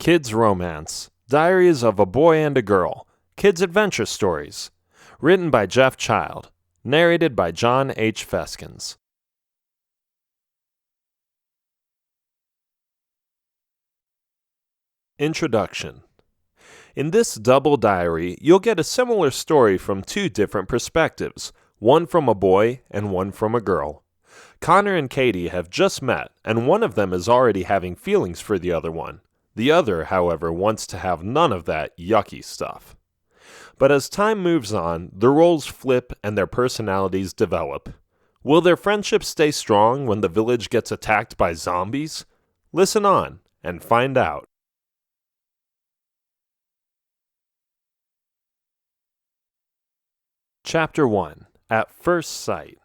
Kids Romance, Diaries of a Boy and a Girl, Kids Adventure Stories. Written by Jeff Child. Narrated by John H. Feskins. Introduction. In this double diary, you'll get a similar story from two different perspectives, one from a boy and one from a girl. Connor and Katie have just met, and one of them is already having feelings for the other one. The other, however, wants to have none of that yucky stuff. But as time moves on, the roles flip and their personalities develop. Will their friendship stay strong when the village gets attacked by zombies? Listen on and find out. Chapter 1. At First Sight.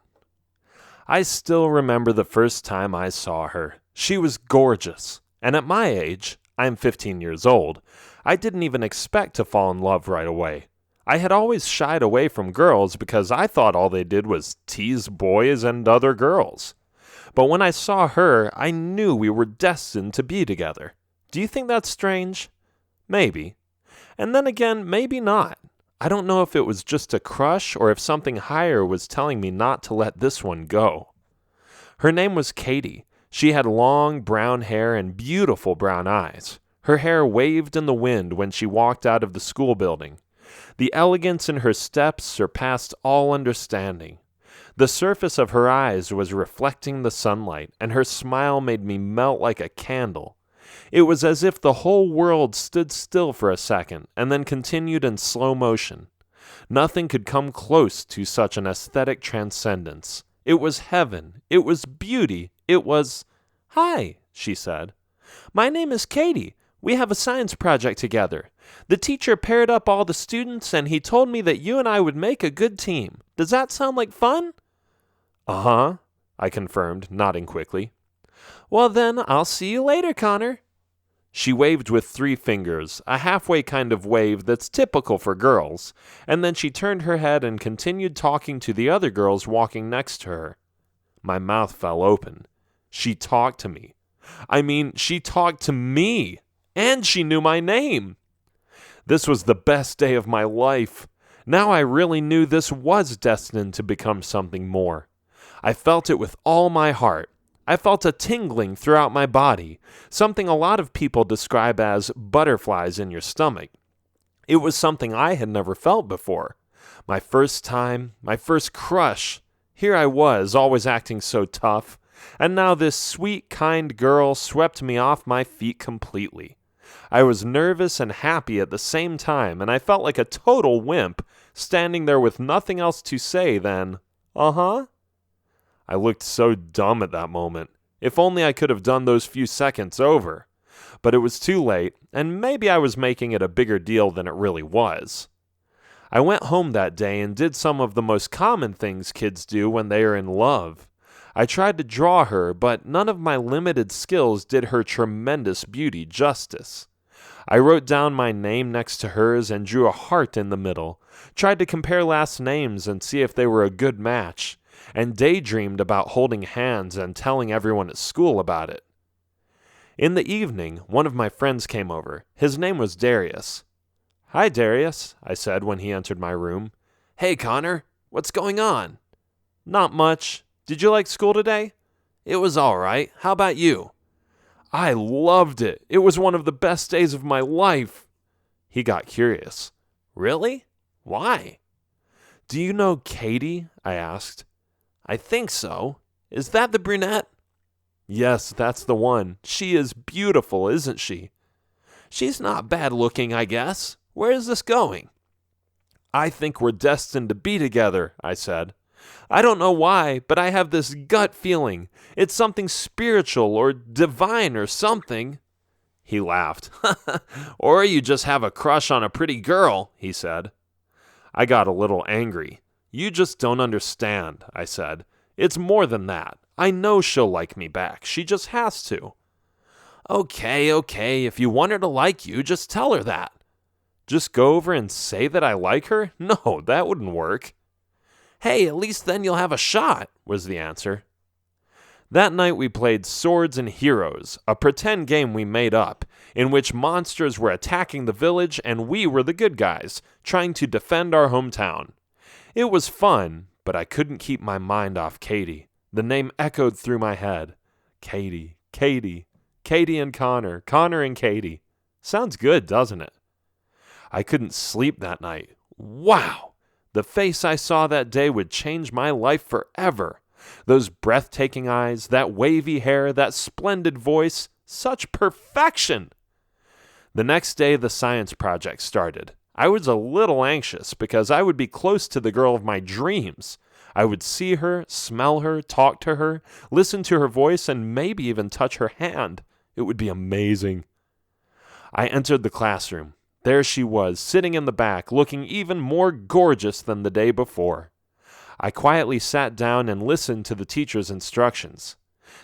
I still remember the first time I saw her. She was gorgeous, and at my age, I'm 15 years old, I didn't even expect to fall in love right away. I had always shied away from girls because I thought all they did was tease boys and other girls. But when I saw her, I knew we were destined to be together. Do you think that's strange? Maybe. And then again, maybe not. I don't know if it was just a crush or if something higher was telling me not to let this one go. Her name was Katie. She had long brown hair and beautiful brown eyes. Her hair waved in the wind when she walked out of the school building. The elegance in her steps surpassed all understanding. The surface of her eyes was reflecting the sunlight, and her smile made me melt like a candle. It was as if the whole world stood still for a second and then continued in slow motion. Nothing could come close to such an aesthetic transcendence. It was heaven. It was beauty. It was... "Hi," she said. "My name is Katie. We have a science project together. The teacher paired up all the students, and he told me that you and I would make a good team. Does that sound like fun?" "Uh-huh," I confirmed, nodding quickly. "Well then, I'll see you later, Connor." She waved with 3 fingers, a halfway kind of wave that's typical for girls, and then she turned her head and continued talking to the other girls walking next to her. My mouth fell open. She talked to me. She talked to me, and she knew my name. This was the best day of my life. Now I really knew this was destined to become something more. I felt it with all my heart. I felt a tingling throughout my body, something a lot of people describe as butterflies in your stomach. It was something I had never felt before. My first time, my first crush. Here I was, always acting so tough, and now this sweet, kind girl swept me off my feet completely. I was nervous and happy at the same time, and I felt like a total wimp, standing there with nothing else to say than, "Uh-huh." I looked so dumb at that moment. If only I could have done those few seconds over. But it was too late, and maybe I was making it a bigger deal than it really was. I went home that day and did some of the most common things kids do when they are in love. I tried to draw her, but none of my limited skills did her tremendous beauty justice. I wrote down my name next to hers and drew a heart in the middle, tried to compare last names and see if they were a good match, and daydreamed about holding hands and telling everyone at school about it. In the evening, one of my friends came over. His name was Darius. "Hi, Darius," I said when he entered my room. "Hey, Connor. What's going on?" "Not much. Did you like school today?" "It was all right. How about you?" "I loved it. It was one of the best days of my life." He got curious. "Really? Why?" "Do you know Katie?" I asked. "I think so. Is that the brunette?" "Yes, that's the one. She is beautiful, isn't she?" "She's not bad looking, I guess. Where is this going?" "I think we're destined to be together," I said. "I don't know why, but I have this gut feeling. It's something spiritual or divine or something." He laughed. "Or you just have a crush on a pretty girl," he said. I got a little angry. "You just don't understand," I said. "It's more than that. I know she'll like me back. She just has to." Okay. If you want her to like you, just tell her that." "Just go over and say that I like her? No, that wouldn't work." "Hey, at least then you'll have a shot," was the answer. That night we played Swords and Heroes, a pretend game we made up, in which monsters were attacking the village and we were the good guys, trying to defend our hometown. It was fun, but I couldn't keep my mind off Katie. The name echoed through my head. Katie, Katie, Katie and Connor, Connor and Katie. Sounds good, doesn't it? I couldn't sleep that night. Wow! The face I saw that day would change my life forever. Those breathtaking eyes, that wavy hair, that splendid voice, such perfection! The next day, the science project started. I was a little anxious because I would be close to the girl of my dreams. I would see her, smell her, talk to her, listen to her voice, and maybe even touch her hand. It would be amazing. I entered the classroom. There she was, sitting in the back, looking even more gorgeous than the day before. I quietly sat down and listened to the teacher's instructions.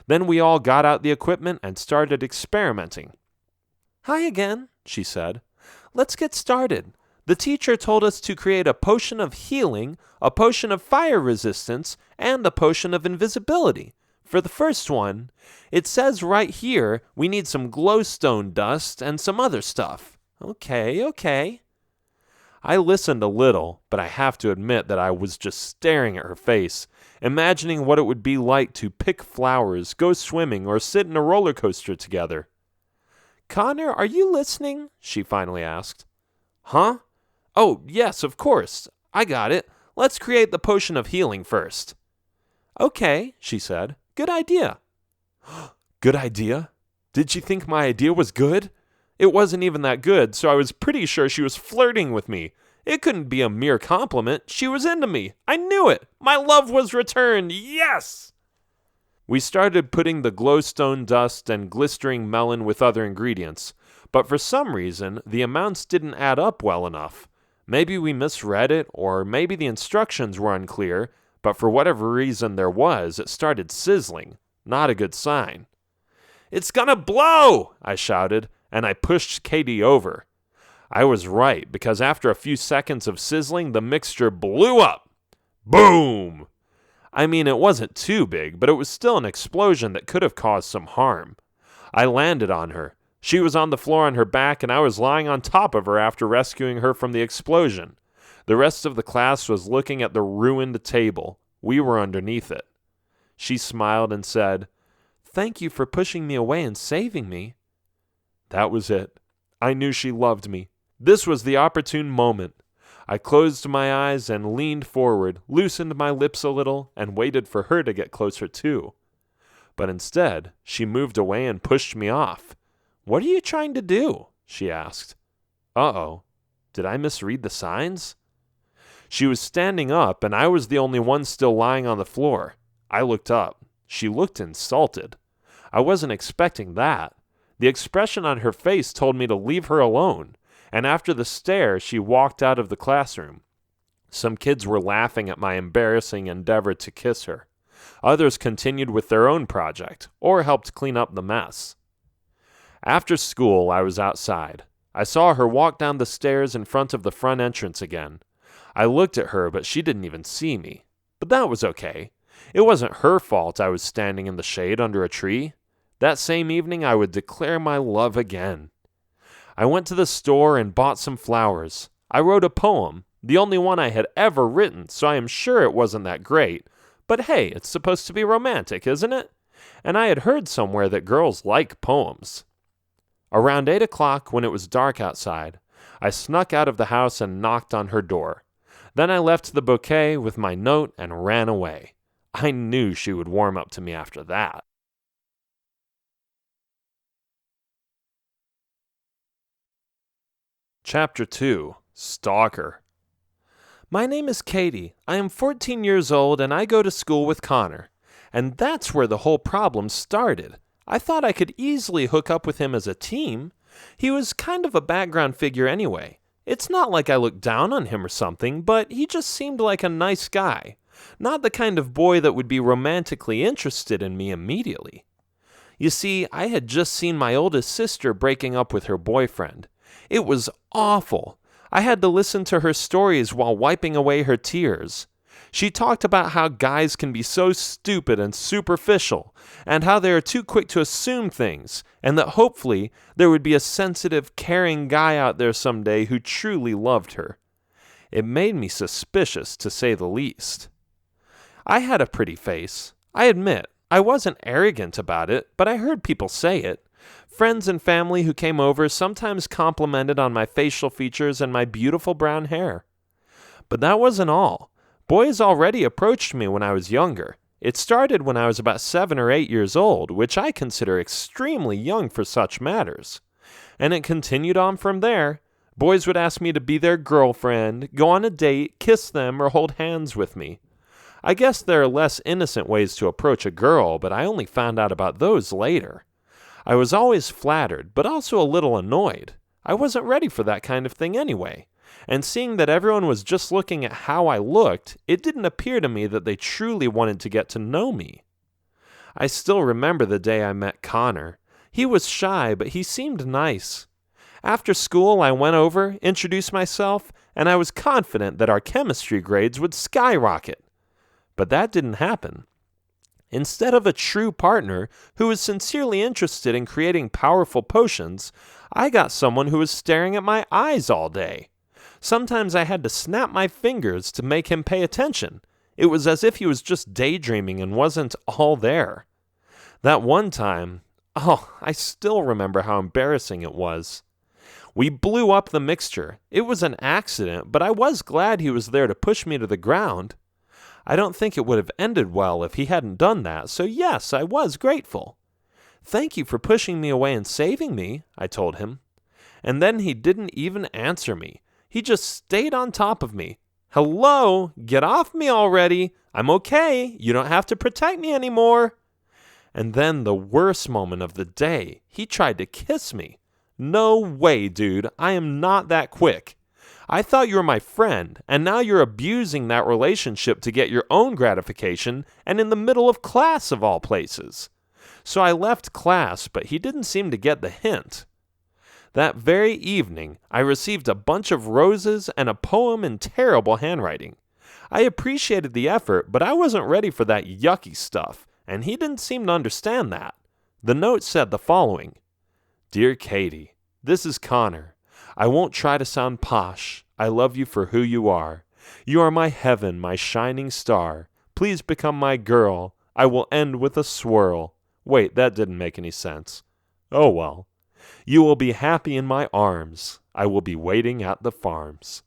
Then we all got out the equipment and started experimenting. "Hi again," she said. "Let's get started. The teacher told us to create a potion of healing, a potion of fire resistance, and a potion of invisibility. For the first one, it says right here we need some glowstone dust and some other stuff." Okay. I listened a little, but I have to admit that I was just staring at her face, imagining what it would be like to pick flowers, go swimming, or sit in a roller coaster together. "Connor, are you listening?" she finally asked. "Huh? Oh, yes, of course. I got it. Let's create the potion of healing first." "Okay," she said. "Good idea." Good idea? Did she think my idea was good? It wasn't even that good, so I was pretty sure she was flirting with me. It couldn't be a mere compliment. She was into me. I knew it. My love was returned. Yes! We started putting the glowstone dust and glistering melon with other ingredients, but for some reason, the amounts didn't add up well enough. Maybe we misread it, or maybe the instructions were unclear, but for whatever reason there was, it started sizzling. Not a good sign. "It's gonna blow!" I shouted, and I pushed Katie over. I was right, because after a few seconds of sizzling, the mixture blew up. Boom! I mean, it wasn't too big, but it was still an explosion that could have caused some harm. I landed on her. She was on the floor on her back, and I was lying on top of her after rescuing her from the explosion. The rest of the class was looking at the ruined table. We were underneath it. She smiled and said, "Thank you for pushing me away and saving me." That was it. I knew she loved me. This was the opportune moment. I closed my eyes and leaned forward, loosened my lips a little, and waited for her to get closer too. But instead, she moved away and pushed me off. "What are you trying to do?" she asked. Uh-oh. Did I misread the signs? She was standing up, and I was the only one still lying on the floor. I looked up. She looked insulted. I wasn't expecting that. The expression on her face told me to leave her alone, and after the stare, she walked out of the classroom. Some kids were laughing at my embarrassing endeavor to kiss her. Others continued with their own project, or helped clean up the mess. After school, I was outside. I saw her walk down the stairs in front of the front entrance again. I looked at her, but she didn't even see me. But that was okay. It wasn't her fault I was standing in the shade under a tree. That same evening, I would declare my love again. I went to the store and bought some flowers. I wrote a poem, the only one I had ever written, so I am sure it wasn't that great. But hey, it's supposed to be romantic, isn't it? And I had heard somewhere that girls like poems. Around 8 o'clock, when it was dark outside, I snuck out of the house and knocked on her door. Then I left the bouquet with my note and ran away. I knew she would warm up to me after that. Chapter 2. Stalker. My name is Katie. I am 14 years old and I go to school with Connor. And that's where the whole problem started. I thought I could easily hook up with him as a team. He was kind of a background figure anyway. It's not like I looked down on him or something, but he just seemed like a nice guy. Not the kind of boy that would be romantically interested in me immediately. You see, I had just seen my oldest sister breaking up with her boyfriend. It was awful. I had to listen to her stories while wiping away her tears. She talked about how guys can be so stupid and superficial, and how they are too quick to assume things, and that hopefully there would be a sensitive, caring guy out there someday who truly loved her. It made me suspicious, to say the least. I had a pretty face. I admit, I wasn't arrogant about it, but I heard people say it. Friends and family who came over sometimes complimented on my facial features and my beautiful brown hair. But that wasn't all. Boys already approached me when I was younger. It started when I was about 7 or 8 years old, which I consider extremely young for such matters. And it continued on from there. Boys would ask me to be their girlfriend, go on a date, kiss them, or hold hands with me. I guess there are less innocent ways to approach a girl, but I only found out about those later. I was always flattered, but also a little annoyed. I wasn't ready for that kind of thing anyway. And seeing that everyone was just looking at how I looked, it didn't appear to me that they truly wanted to get to know me. I still remember the day I met Connor. He was shy, but he seemed nice. After school, I went over, introduced myself, and I was confident that our chemistry grades would skyrocket. But that didn't happen. Instead of a true partner who was sincerely interested in creating powerful potions, I got someone who was staring at my eyes all day. Sometimes I had to snap my fingers to make him pay attention. It was as if he was just daydreaming and wasn't all there. That one time, I still remember how embarrassing it was. We blew up the mixture. It was an accident, but I was glad he was there to push me to the ground. I don't think it would have ended well if he hadn't done that, so yes, I was grateful. "Thank you for pushing me away and saving me," I told him. And then he didn't even answer me. He just stayed on top of me. "Hello, get off me already. I'm okay. You don't have to protect me anymore." And then the worst moment of the day, he tried to kiss me. No way, dude. I am not that quick. I thought you were my friend, and now you're abusing that relationship to get your own gratification, and in the middle of class of all places. So I left class, but he didn't seem to get the hint. That very evening, I received a bunch of roses and a poem in terrible handwriting. I appreciated the effort, but I wasn't ready for that yucky stuff, and he didn't seem to understand that. The note said the following: "Dear Katie, this is Connor. I won't try to sound posh. I love you for who you are. You are my heaven, my shining star. Please become my girl. I will end with a swirl." Wait, that didn't make any sense. Oh well. "You will be happy in my arms. I will be waiting at the farms."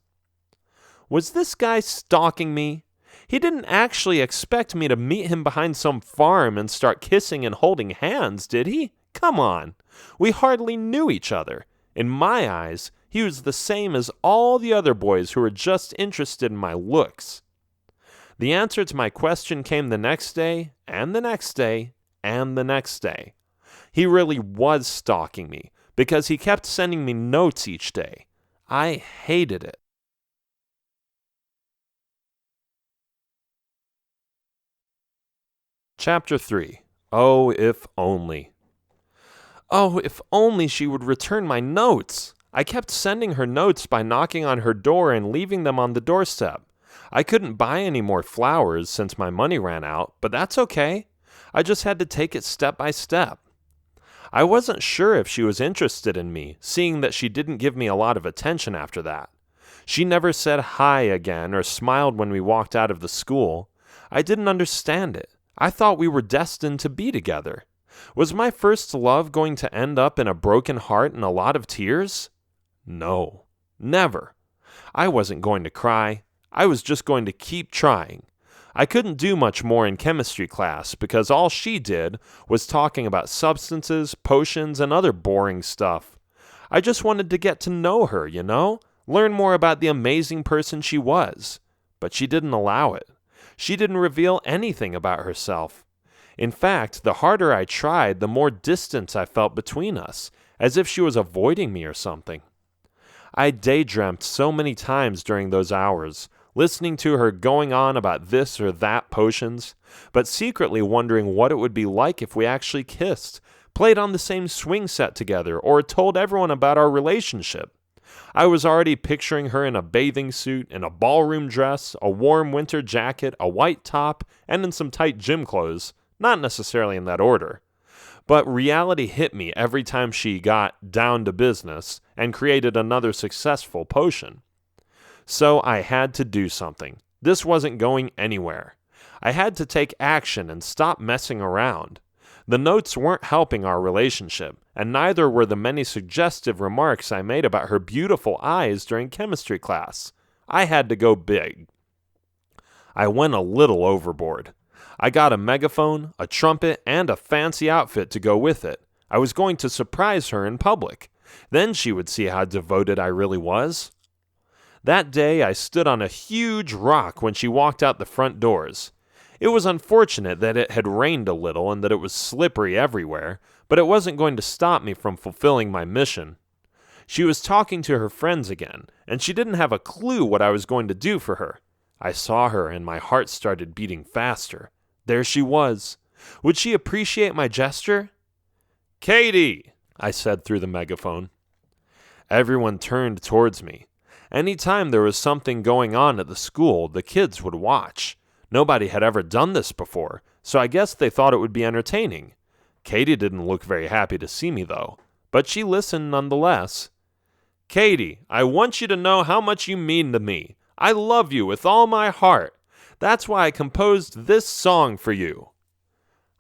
Was this guy stalking me? He didn't actually expect me to meet him behind some farm and start kissing and holding hands, did he? Come on. We hardly knew each other. In my eyes, he was the same as all the other boys who were just interested in my looks. The answer to my question came the next day, and the next day, and the next day. He really was stalking me, because he kept sending me notes each day. I hated it. Chapter 3. Oh, if only. Oh, if only she would return my notes. I kept sending her notes by knocking on her door and leaving them on the doorstep. I couldn't buy any more flowers since my money ran out, but that's okay. I just had to take it step by step. I wasn't sure if she was interested in me, seeing that she didn't give me a lot of attention after that. She never said hi again or smiled when we walked out of the school. I didn't understand it. I thought we were destined to be together. Was my first love going to end up in a broken heart and a lot of tears? No, never. I wasn't going to cry. I was just going to keep trying. I couldn't do much more in chemistry class because all she did was talking about substances, potions, and other boring stuff. I just wanted to get to know her, learn more about the amazing person she was. But she didn't allow it. She didn't reveal anything about herself. In fact, the harder I tried, the more distance I felt between us, as if she was avoiding me or something. I daydreamt so many times during those hours, listening to her going on about this or that potions, but secretly wondering what it would be like if we actually kissed, played on the same swing set together, or told everyone about our relationship. I was already picturing her in a bathing suit, in a ballroom dress, a warm winter jacket, a white top, and in some tight gym clothes, not necessarily in that order. But reality hit me every time she got down to business and created another successful potion. So I had to do something. This wasn't going anywhere. I had to take action and stop messing around. The notes weren't helping our relationship, and neither were the many suggestive remarks I made about her beautiful eyes during chemistry class. I had to go big. I went a little overboard. I got a megaphone, a trumpet, and a fancy outfit to go with it. I was going to surprise her in public. Then she would see how devoted I really was. That day I stood on a huge rock when she walked out the front doors. It was unfortunate that it had rained a little and that it was slippery everywhere, but it wasn't going to stop me from fulfilling my mission. She was talking to her friends again, and she didn't have a clue what I was going to do for her. I saw her and my heart started beating faster. There she was. Would she appreciate my gesture? "Katie," I said through the megaphone. Everyone turned towards me. Any time there was something going on at the school, the kids would watch. Nobody had ever done this before, so I guess they thought it would be entertaining. Katie didn't look very happy to see me, though, but she listened nonetheless. "Katie, I want you to know how much you mean to me. I love you with all my heart. That's why I composed this song for you."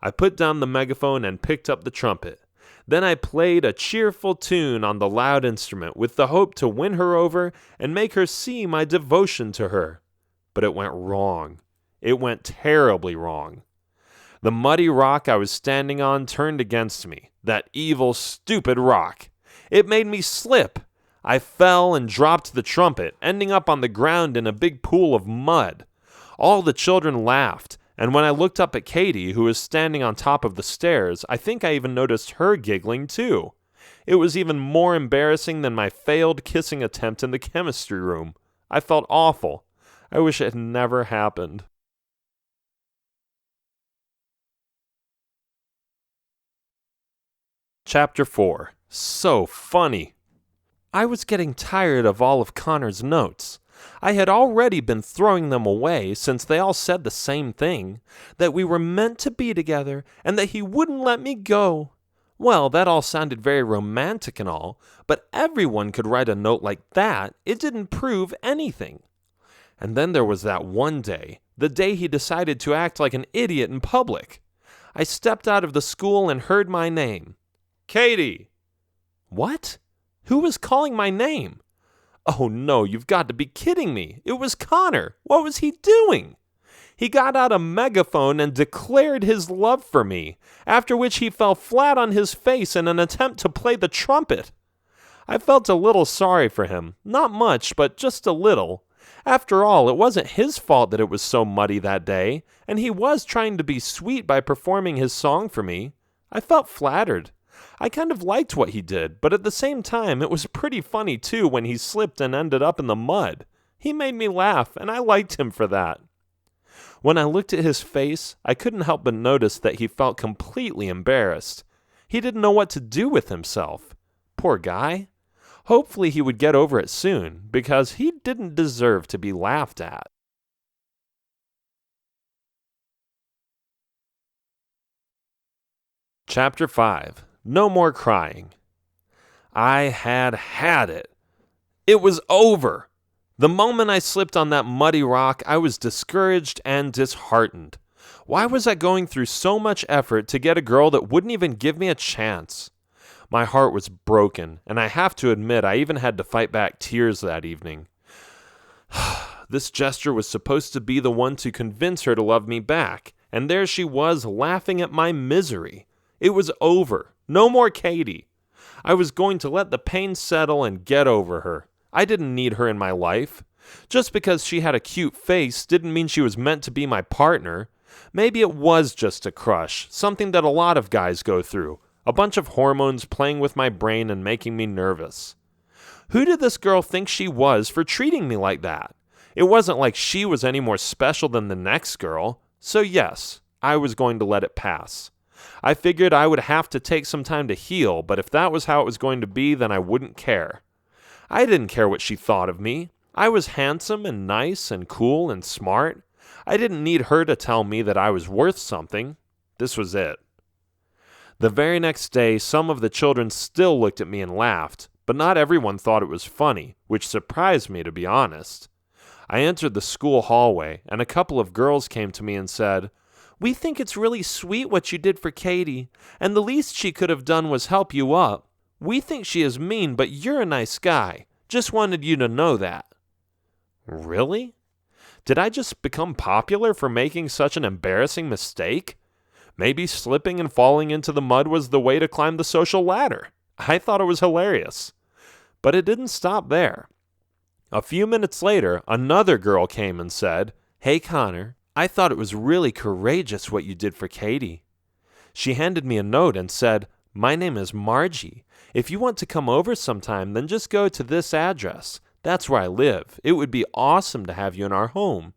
I put down the megaphone and picked up the trumpet. Then I played a cheerful tune on the loud instrument with the hope to win her over and make her see my devotion to her. But it went wrong. It went terribly wrong. The muddy rock I was standing on turned against me. That evil, stupid rock. It made me slip. I fell and dropped the trumpet, ending up on the ground in a big pool of mud. All the children laughed, and when I looked up at Katie, who was standing on top of the stairs, I think I even noticed her giggling too. It was even more embarrassing than my failed kissing attempt in the chemistry room. I felt awful. I wish it had never happened. Chapter 4. So funny. I was getting tired of all of Connor's notes. I had already been throwing them away since they all said the same thing, that we were meant to be together and that he wouldn't let me go. Well, that all sounded very romantic and all, but everyone could write a note like that. It didn't prove anything. And then there was that one day, the day he decided to act like an idiot in public. I stepped out of the school and heard my name. "Katie!" What? Who was calling my name? Oh no, you've got to be kidding me. It was Connor. What was he doing? He got out a megaphone and declared his love for me, after which he fell flat on his face in an attempt to play the trumpet. I felt a little sorry for him. Not much, but just a little. After all, it wasn't his fault that it was so muddy that day, and he was trying to be sweet by performing his song for me. I felt flattered. I kind of liked what he did, but at the same time, it was pretty funny too when he slipped and ended up in the mud. He made me laugh, and I liked him for that. When I looked at his face, I couldn't help but notice that he felt completely embarrassed. He didn't know what to do with himself. Poor guy. Hopefully he would get over it soon, because he didn't deserve to be laughed at. Chapter 5. No more crying. I had it. It was over. The moment I slipped on that muddy rock, I was discouraged and disheartened. Why was I going through so much effort to get a girl that wouldn't even give me a chance? My heart was broken, and I have to admit I even had to fight back tears that evening. This gesture was supposed to be the one to convince her to love me back, and there she was laughing at my misery. It was over. No more Katie. I was going to let the pain settle and get over her. I didn't need her in my life. Just because she had a cute face didn't mean she was meant to be my partner. Maybe it was just a crush, something that a lot of guys go through. A bunch of hormones playing with my brain and making me nervous. Who did this girl think she was for treating me like that? It wasn't like she was any more special than the next girl. So yes, I was going to let it pass. I figured I would have to take some time to heal, but if that was how it was going to be, then I wouldn't care. I didn't care what she thought of me. I was handsome and nice and cool and smart. I didn't need her to tell me that I was worth something. This was it. The very next day, some of the children still looked at me and laughed, but not everyone thought it was funny, which surprised me, to be honest. I entered the school hallway, and a couple of girls came to me and said, "We think it's really sweet what you did for Katie, and the least she could have done was help you up. We think she is mean, but you're a nice guy. Just wanted you to know that." Really? Did I just become popular for making such an embarrassing mistake? Maybe slipping and falling into the mud was the way to climb the social ladder. I thought it was hilarious. But it didn't stop there. A few minutes later, another girl came and said, "Hey, Connor, I thought it was really courageous what you did for Katie." She handed me a note and said, "My name is Margie. If you want to come over sometime, then just go to this address. That's where I live. It would be awesome to have you in our home."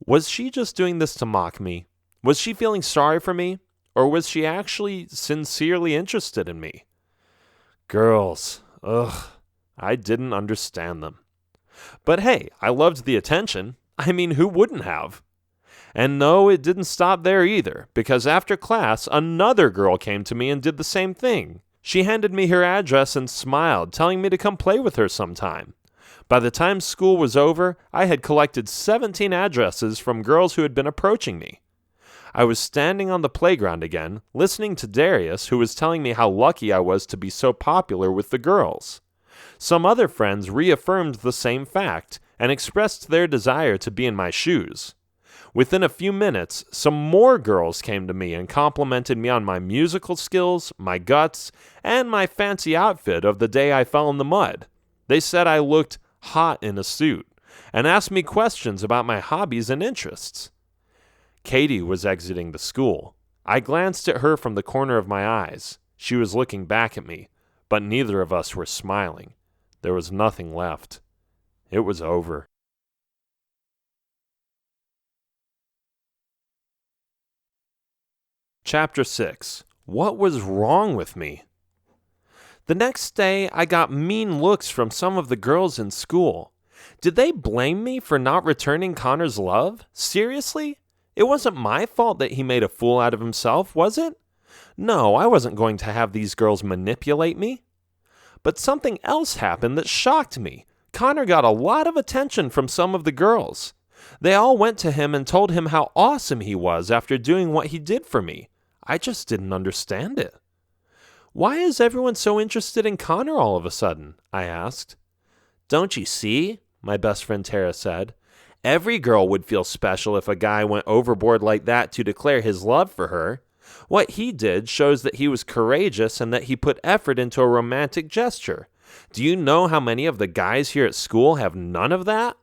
Was she just doing this to mock me? Was she feeling sorry for me? Or was she actually sincerely interested in me? Girls, I didn't understand them. But hey, I loved the attention. I mean, who wouldn't have? And no, it didn't stop there either, because after class, another girl came to me and did the same thing. She handed me her address and smiled, telling me to come play with her sometime. By the time school was over, I had collected 17 addresses from girls who had been approaching me. I was standing on the playground again, listening to Darius, who was telling me how lucky I was to be so popular with the girls. Some other friends reaffirmed the same fact and expressed their desire to be in my shoes. Within a few minutes, some more girls came to me and complimented me on my musical skills, my guts, and my fancy outfit of the day I fell in the mud. They said I looked hot in a suit and asked me questions about my hobbies and interests. Katie was exiting the school. I glanced at her from the corner of my eyes. She was looking back at me, but neither of us were smiling. There was nothing left. It was over. Chapter 6. What was wrong with me? The next day, I got mean looks from some of the girls in school. Did they blame me for not returning Connor's love? Seriously? It wasn't my fault that he made a fool out of himself, was it? No, I wasn't going to have these girls manipulate me. But something else happened that shocked me. Connor got a lot of attention from some of the girls. They all went to him and told him how awesome he was after doing what he did for me. I just didn't understand it. "Why is everyone so interested in Connor all of a sudden?" I asked. "Don't you see?" my best friend Tara said. "Every girl would feel special if a guy went overboard like that to declare his love for her. What he did shows that he was courageous and that he put effort into a romantic gesture. Do you know how many of the guys here at school have none of that?"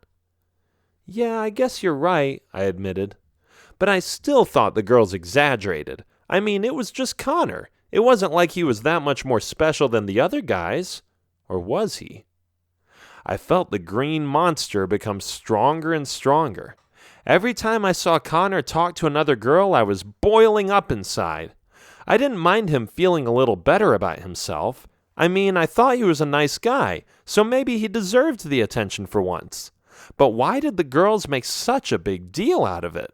"Yeah, I guess you're right," I admitted. But I still thought the girls exaggerated. I mean, it was just Connor. It wasn't like he was that much more special than the other guys. Or was he? I felt the green monster become stronger and stronger. Every time I saw Connor talk to another girl, I was boiling up inside. I didn't mind him feeling a little better about himself. I mean, I thought he was a nice guy, so maybe he deserved the attention for once. But why did the girls make such a big deal out of it?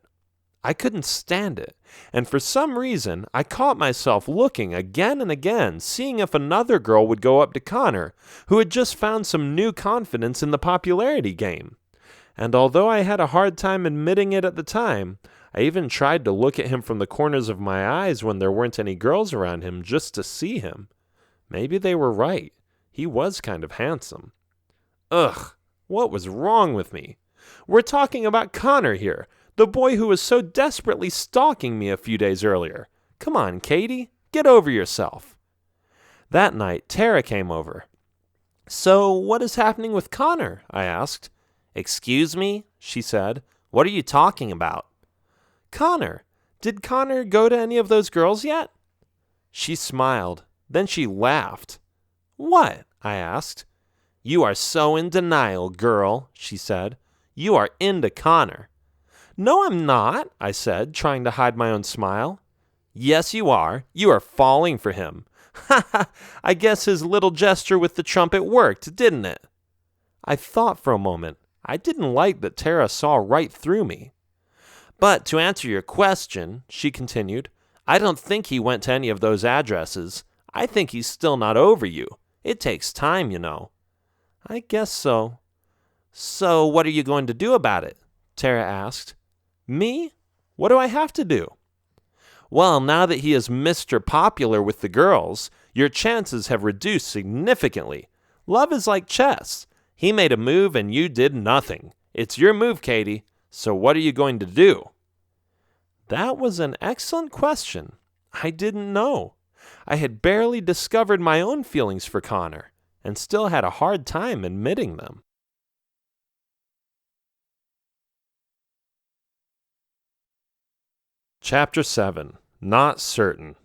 I couldn't stand it, and for some reason, I caught myself looking again and again, seeing if another girl would go up to Connor, who had just found some new confidence in the popularity game. And although I had a hard time admitting it at the time, I even tried to look at him from the corners of my eyes when there weren't any girls around him just to see him. Maybe they were right. He was kind of handsome. Ugh, what was wrong with me? We're talking about Connor here, the boy who was so desperately stalking me a few days earlier. Come on, Katie, get over yourself. That night, Tara came over. "So, what is happening with Connor?" I asked. "Excuse me?" she said. "What are you talking about?" "Connor. Did Connor go to any of those girls yet?" She smiled. Then she laughed. "What?" I asked. "You are so in denial, girl," she said. "You are into Connor." "No, I'm not," I said, trying to hide my own smile. "Yes, you are. You are falling for him. Ha ha! I guess his little gesture with the trumpet worked, didn't it? I thought for a moment. I didn't like that Tara saw right through me. But to answer your question, she continued, I don't think he went to any of those addresses. I think he's still not over you. It takes time, you know. I guess so. So what are you going to do about it? Tara asked. Me? What do I have to do? Well, now that he is Mr. Popular with the girls, your chances have reduced significantly. Love is like chess. He made a move and you did nothing. It's your move, Katie. So what are you going to do? That was an excellent question. I didn't know. I had barely discovered my own feelings for Connor and still had a hard time admitting them. Chapter 7. Not Certain.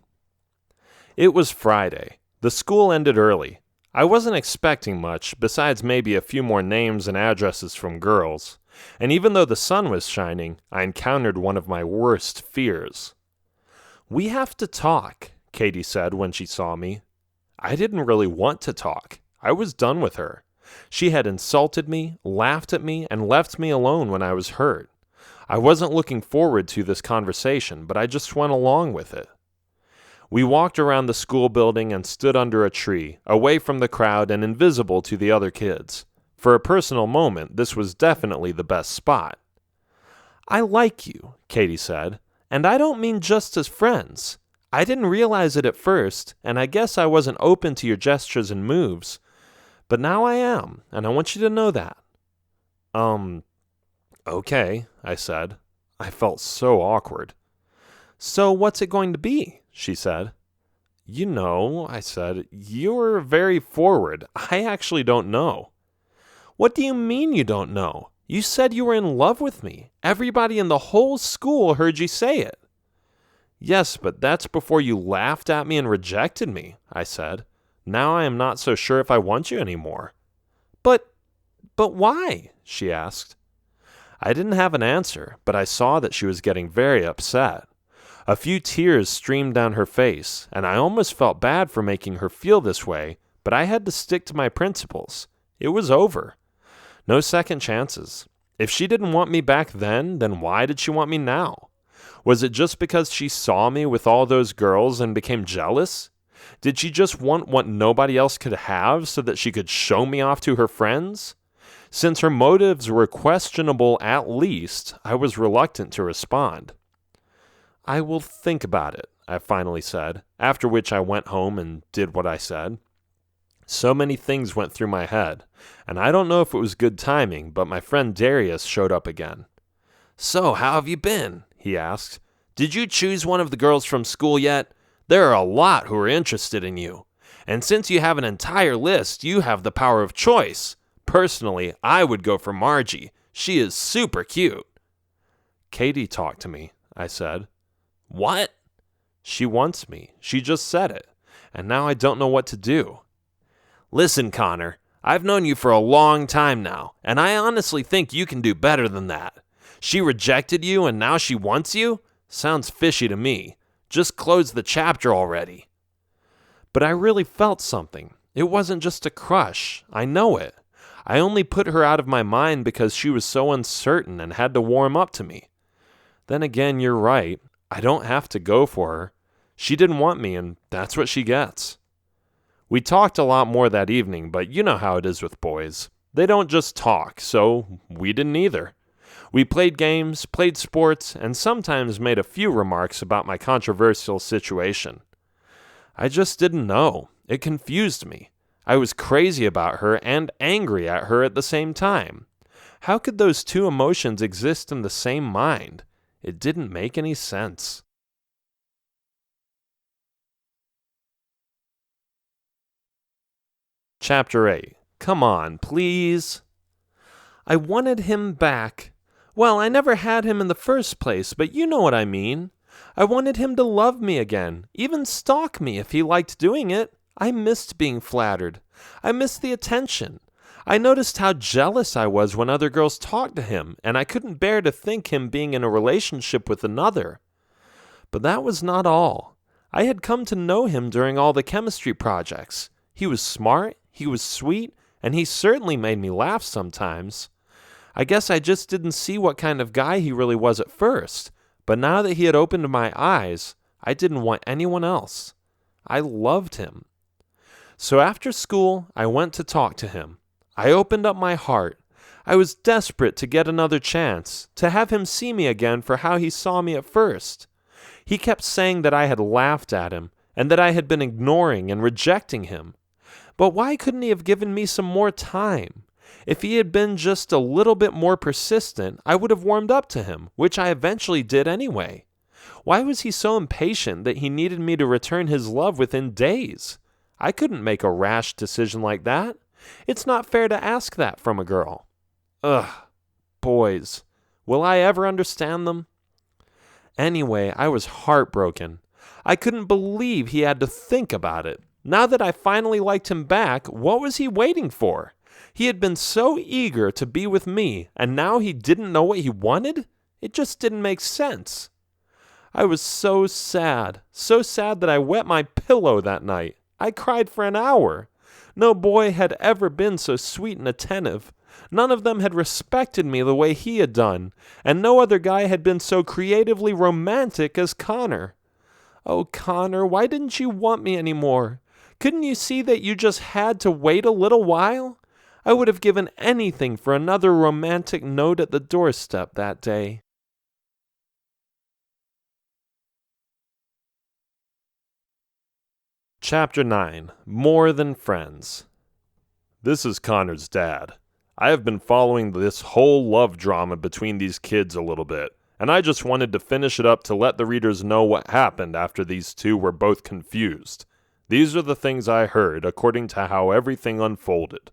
It was Friday. The school ended early. I wasn't expecting much, besides maybe a few more names and addresses from girls. And even though the sun was shining, I encountered one of my worst fears. We have to talk, Katie said when she saw me. I didn't really want to talk. I was done with her. She had insulted me, laughed at me, and left me alone when I was hurt. I wasn't looking forward to this conversation, but I just went along with it. We walked around the school building and stood under a tree, away from the crowd and invisible to the other kids. For a personal moment, this was definitely the best spot. I like you, Katie said, and I don't mean just as friends. I didn't realize it at first, and I guess I wasn't open to your gestures and moves. But now I am, and I want you to know that. Okay, I said. I felt so awkward. So what's it going to be? She said. You know, I said, you're very forward. I actually don't know. What do you mean you don't know? You said you were in love with me. Everybody in the whole school heard you say it. Yes, but that's before you laughed at me and rejected me, I said. Now I am not so sure if I want you anymore. But why? She asked. I didn't have an answer, but I saw that she was getting very upset. A few tears streamed down her face, and I almost felt bad for making her feel this way, but I had to stick to my principles. It was over. No second chances. If she didn't want me back then why did she want me now? Was it just because she saw me with all those girls and became jealous? Did she just want what nobody else could have so that she could show me off to her friends? Since her motives were questionable at least, I was reluctant to respond. I will think about it, I finally said, after which I went home and did what I said. So many things went through my head, and I don't know if it was good timing, but my friend Darius showed up again. So, how have you been? He asked. Did you choose one of the girls from school yet? There are a lot who are interested in you. And since you have an entire list, you have the power of choice. Personally, I would go for Margie. She is super cute. Katie talked to me, I said. What? She wants me. She just said it. And now I don't know what to do. Listen, Connor, I've known you for a long time now, and I honestly think you can do better than that. She rejected you and now she wants you? Sounds fishy to me. Just close the chapter already. But I really felt something. It wasn't just a crush. I know it. I only put her out of my mind because she was so uncertain and had to warm up to me. Then again, you're right. I don't have to go for her. She didn't want me, and that's what she gets. We talked a lot more that evening, but you know how it is with boys. They don't just talk, so we didn't either. We played games, played sports, and sometimes made a few remarks about my controversial situation. I just didn't know. It confused me. I was crazy about her and angry at her at the same time. How could those two emotions exist in the same mind? It didn't make any sense. Chapter 8. Come on, please. I wanted him back. Well, I never had him in the first place, but you know what I mean. I wanted him to love me again, even stalk me if he liked doing it. I missed being flattered. I missed the attention. I noticed how jealous I was when other girls talked to him, and I couldn't bear to think him being in a relationship with another. But that was not all. I had come to know him during all the chemistry projects. He was smart, he was sweet, and he certainly made me laugh sometimes. I guess I just didn't see what kind of guy he really was at first, but now that he had opened my eyes, I didn't want anyone else. I loved him. So after school, I went to talk to him. I opened up my heart. I was desperate to get another chance, to have him see me again for how he saw me at first. He kept saying that I had laughed at him, and that I had been ignoring and rejecting him. But why couldn't he have given me some more time? If he had been just a little bit more persistent, I would have warmed up to him, which I eventually did anyway. Why was he so impatient that he needed me to return his love within days? I couldn't make a rash decision like that. It's not fair to ask that from a girl. Ugh, boys. Will I ever understand them? Anyway, I was heartbroken. I couldn't believe he had to think about it. Now that I finally liked him back, what was he waiting for? He had been so eager to be with me, and now he didn't know what he wanted? It just didn't make sense. I was so sad that I wet my pillow that night. I cried for an hour. No boy had ever been so sweet and attentive. None of them had respected me the way he had done, and no other guy had been so creatively romantic as Connor. Oh, Connor, why didn't you want me anymore? Couldn't you see that you just had to wait a little while? I would have given anything for another romantic note at the doorstep that day. Chapter 9. More Than Friends. This is Connor's dad. I have been following this whole love drama between these kids a little bit, and I just wanted to finish it up to let the readers know what happened after these two were both confused. These are the things I heard according to how everything unfolded.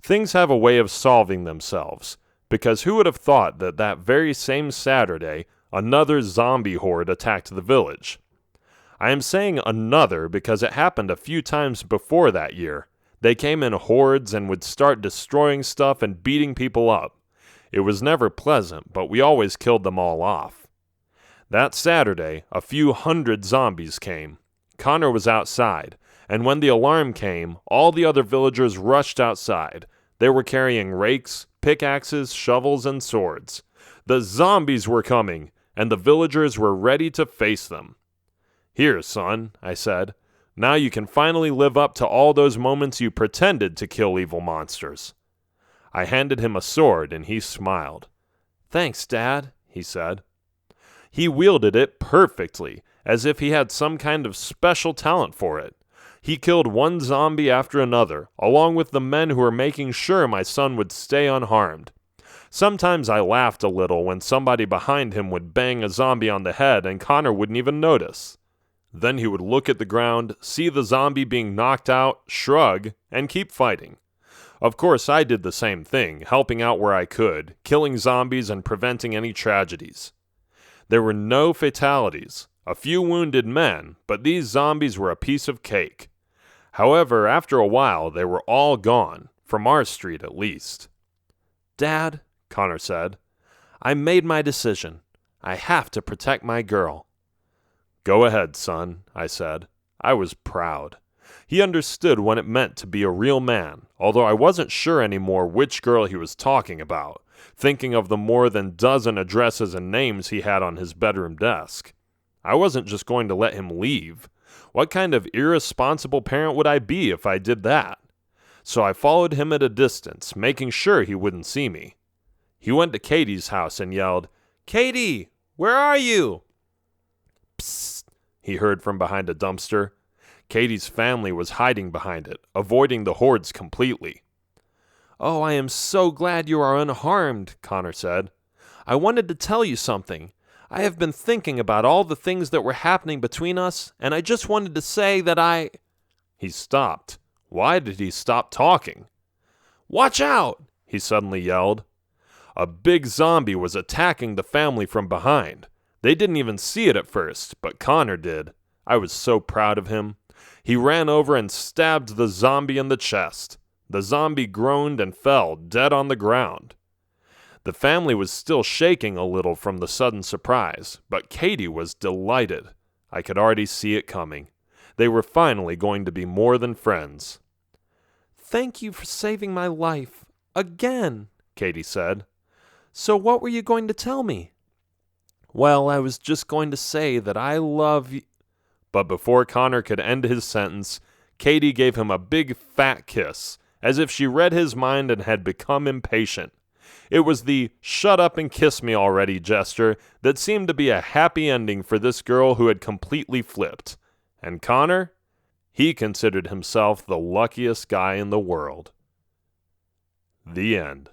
Things have a way of solving themselves, because who would have thought that that very same Saturday, another zombie horde attacked the village? I am saying another because it happened a few times before that year. They came in hordes and would start destroying stuff and beating people up. It was never pleasant, but we always killed them all off. That Saturday, a few hundred zombies came. Connor was outside, and when the alarm came, all the other villagers rushed outside. They were carrying rakes, pickaxes, shovels, and swords. The zombies were coming, and the villagers were ready to face them. "Here, son," I said. "Now you can finally live up to all those moments you pretended to kill evil monsters." I handed him a sword, and he smiled. "Thanks, Dad," he said. He wielded it perfectly, as if he had some kind of special talent for it. He killed one zombie after another, along with the men who were making sure my son would stay unharmed. Sometimes I laughed a little when somebody behind him would bang a zombie on the head and Connor wouldn't even notice. Then he would look at the ground, see the zombie being knocked out, shrug, and keep fighting. Of course, I did the same thing, helping out where I could, killing zombies and preventing any tragedies. There were no fatalities, a few wounded men, but these zombies were a piece of cake. However, after a while, they were all gone, from our street at least. "Dad," Connor said, "I made my decision. I have to protect my girl." "Go ahead, son," I said. I was proud. He understood what it meant to be a real man, although I wasn't sure anymore which girl he was talking about, thinking of the more than dozen addresses and names he had on his bedroom desk. I wasn't just going to let him leave. What kind of irresponsible parent would I be if I did that? So I followed him at a distance, making sure he wouldn't see me. He went to Katie's house and yelled, "Katie, where are you?" "Psst," he heard from behind a dumpster. Katie's family was hiding behind it, avoiding the hordes completely. "Oh, I am so glad you are unharmed," Connor said. "I wanted to tell you something. I have been thinking about all the things that were happening between us, and I just wanted to say that He stopped. Why did he stop talking? "Watch out!" he suddenly yelled. A big zombie was attacking the family from behind. They didn't even see it at first, but Connor did. I was so proud of him. He ran over and stabbed the zombie in the chest. The zombie groaned and fell dead on the ground. The family was still shaking a little from the sudden surprise, but Katie was delighted. I could already see it coming. They were finally going to be more than friends. "Thank you for saving my life. Again," Katie said. "So what were you going to tell me?" "Well, I was just going to say that I love you." But before Connor could end his sentence, Katie gave him a big fat kiss, as if she read his mind and had become impatient. It was the "shut up and kiss me already" gesture that seemed to be a happy ending for this girl who had completely flipped. And Connor? He considered himself the luckiest guy in the world. The end.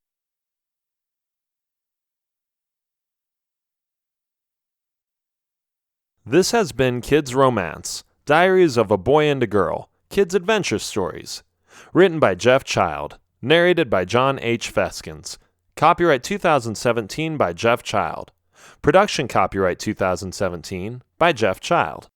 This has been Kids Romance, Diaries of a Boy and a Girl, Kids Adventure Stories. Written by Jeff Child. Narrated by John H. Feskins. Copyright 2017 by Jeff Child. Production copyright 2017 by Jeff Child.